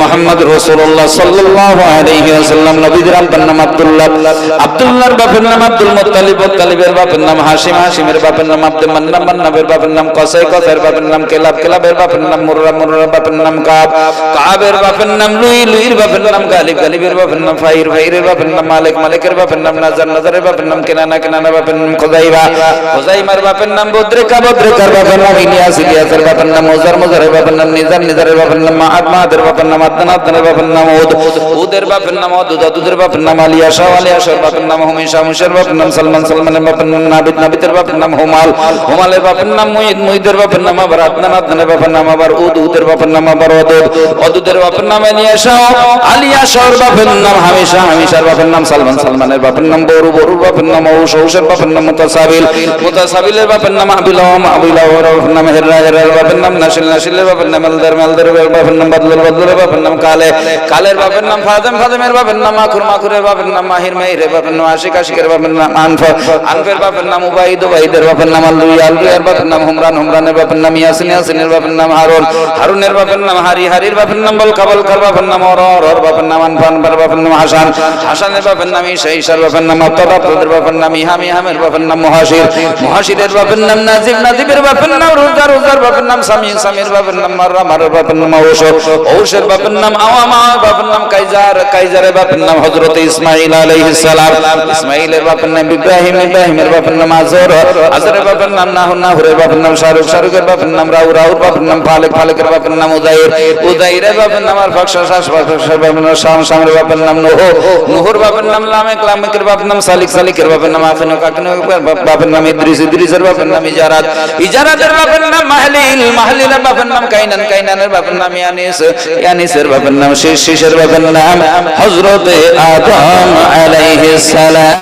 মুহাম্মদ রাসূলুল্লাহ সাল্লাল্লাহু আলাইহি ওয়াসাল্লাম নবীর আব্বার নাম আব্দুল্লাহ, আব্দুল্লাহর বাপের নাম আব্দুল মুত্তালিব, মুত্তালিবের বাপের নাম হাশিম, হাশিমের বাপের নাম আব্দুল মান্নান, মান্নানের বাপের নাম কসাই, কসাইয়ের বাপের নাম কিলাব, কিলাবের বাপের নাম মুররা, মুররার বাপের নাম কাব, কাবের বাপের নাম লুই, লুইর বাপের নাম গালিব, গালিবের বাপের নাম ফাইর, ফাইরের বাপের নাম মালিক, মালিকের বাপের নাম নাজার, নাজারের বাপের নাম কিনানা, কিনানার বাপের নাম খুজাইবা, খুজাইমার বাপের নাম বদ্রিকা, বদ্রিকার বাপের নাম ইলিয়াস, ইলিয়াসের বাপের নাম মুজার, মুজারের বাপের নাম নিজার, নিজারের বাপের নাম মাআদ, মাআদের বাপের নাম আদনান, আদনানের বাপের নাম উদ, উদের বাপের নাম উদ, উদের বাপের নাম আলিয়াশা, আলিয়াশার বাপের নাম হুমাইশা, হুমাইশার বাপের নাম সালমান, সালমানের বাপের নাম নাবিদ, নাবিদের বাপের নাম হুমাল, হুমালের বাপের নাম মুঈদ, মুঈদের বাপের নাম আবার আদনান, আদনানের বাপের নাম আবার উদ, উদের বাপের নাম আবার উদুদ, উদুদের বাপের নাম আলিয়াশা, আলিয়াশার বাপের নাম হামিশা, হামিশার বাপের নাম সালমান, সালমানের বাপের নাম বরু, বরুর বাপের নাম ঔস, ঔসের বাপের নাম মুতাসাবিল, মুতাসাবিলের বাপের নাম আবিলাম, আবিলামের বাপের নাম হিররা, হিররার বাপের নাম নাশিল, নাশিলের বাপের নাম আলদার, আলদারের বাপের নাম বাদলুল, বাদলুলের বাপের নাম কালে, কালের বাপের নাম ফাতেম, ফাতেমের বাপের নাম মাখুর, মাখুরের বাপের নাম মাহির, মাহিরের বাপের নাম আশিক, আশিকের বাপের নাম আনফর, আনফের বাপের নাম উবাইদ, উবাইদের বাপের নাম আলুই, আলুইয়ের বাপের নাম হুমরান, হুমরানের বাপের নাম ইয়াসিন, ইয়াসিনের বাপের নাম হারুন, হারুনের বাপের নাম হারি, হারির বাপের নাম বলকা, বলকার বাপের নাম অর, অর বাপের নাম আনফান, বাপের নাম হাসান, হাসানের বাপের নাম ঈশা, ঈশার বাপের নাম আত্তাদা, আত্তাদের বাপের নাম ইহাম, ইহামের বাপের নাম মুহাশির, মুহাশিরের বাপের নাম নাজিব, নাজিবের বাপের নাম রোজা, রোজার বাপের নাম সামি, সামির বাপের নাম মাররা, মাররার বাপের নাম ঔস, ঔসের বাপের নাম আওয়ামা, বাপের নাম কাইজার, কাইজারের বাপের নাম হযরত ইসমাঈল আলাইহিস সালাম, ইসমাঈলের বাপের নাম ইব্রাহিম, ইব্রাহিমের বাপের নাম আজর, আজরের বাপের নাম নাহুর, নাহুরের বাপের নাম শারুক, শারুকের বাপের নাম রাউ, রাউর বাপের নাম ফালেক, ফালেকের বাপের নাম উযাইর, উযাইরের বাপের নাম আরফাকশা, শাশফাকশার বাপের নাম শাম, শামের বাপের নাম নূহ, নূহর বাপের নাম লামেক, লামেকের বাপের নাম সালিক, সালিকের বাপের নাম আকিনুক, আকিনুকের বাপের নাম ইদ্রিস, ইদ্রিসের বাপের নাম ইজারাত, ইজারাতের বাপের নাম মাহলিল, মাহলিলের বাপের নাম কাইনান, কাইনানের বাপের নাম ইয়ানিস, ইয়ানিসের বাপের নাম শীষ, শীষের বাপের নাম হযরত আদম আলাইহিস সালাম।